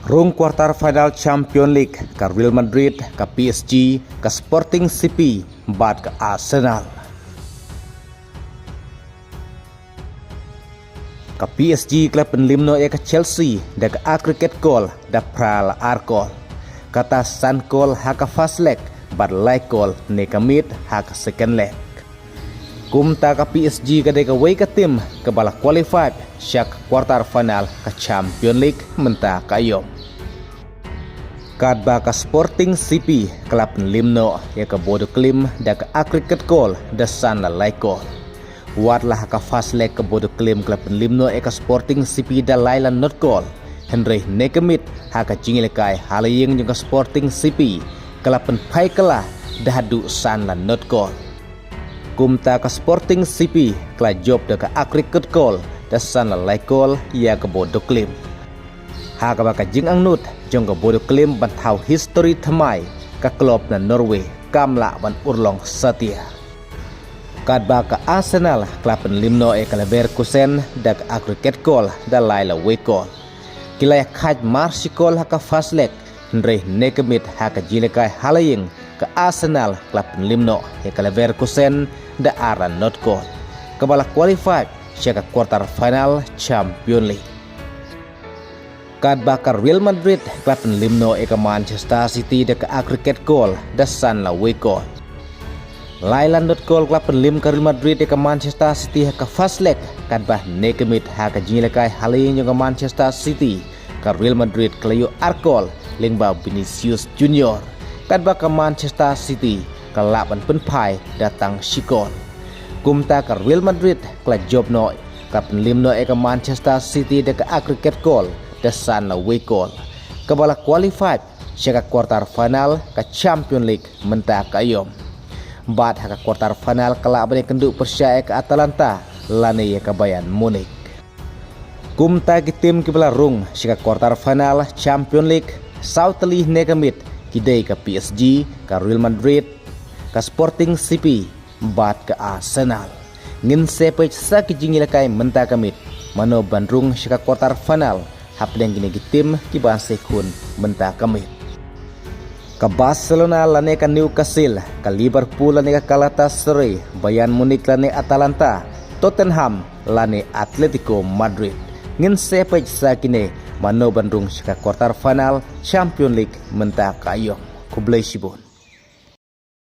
Rung quarter final Champions League ke Real Madrid, ke PSG, ke Sporting CP, bat ke Arsenal. Ke PSG klub penlimno ke Chelsea dan ke aggregate goal da pral arkol. Kata san goal haka first leg, bat like goal ne kamit haka second leg. Kumta ke PSG ke deka way ke tim ke bala qualified syak quarter final ke Champions League mentah kayom. Kadba ke Sporting CP klub penlimno ke bodo klim da ke aggregate goal da san la like goal. Watlah ka fast leg ke bodo klim klub penlimno ke Sporting CP da lailan not goal. Henry nekemit haka jingilekai halaying juga Sporting CP klub penpai kelah dahadu san la not goal. Kumta ke Sporting CP kala job da ke aggregate goal da san la like goal ya ke bodo klim. Haka baka jing ang nut jong ke bodo klim bantau history thamai ke klub na Norway kamla ban urlong setia. Kadba ke Arsenal klub penlimno ke Leverkusen da ke aggregate goal da laila way goal. Kilai khaj marsikol haka fast leg Henry nekemit haka jilekai halaying ke Arsenal klub penlimno ke Leverkusen da aran not goal. Kebala qualified syak quarter final Champions League. Kadba ke Real Madrid klub penlimno ke Manchester City da ke aggregate goal da san la way goal. Lailan not goal klub penlim ke Real Madrid ke Manchester City ke first leg kadba nekemit haka jilekai halaying ke Manchester City ke Real Madrid kelayu arkol lingba Vinicius Junior. Kadba ke Manchester City ke laban penpai datang Shikol. Kumta ke Real Madrid ke jobno ke penlimno ke Manchester City da ke aggregate goal da san la way goal. Kebala qualified syak quarter final ke Champions League mentah kayom. Bat haka quarter final kala abane kenduk persyai ke Atalanta lane ke Bayern Munich. Kumta ke tim kebala rung syak quarter final Champions League Southly nekamit kidai ke PSG, ke Real Madrid, ke Sporting CP, bat ke Arsenal. Ngin sepej sakit jingilakai mentah kamit mano bandrung syak quarter final hapleng gini tim kiban sekun mentah kamit. Ke Barcelona lane ke Newcastle, ke Liverpool lane ke Galatasaray, Bayern Munich lane Atalanta, Tottenham lane Atletico Madrid. Ngin sepej sakine mano bandrung syak quarter final Champions League mentah kayong. Kublai Shibun.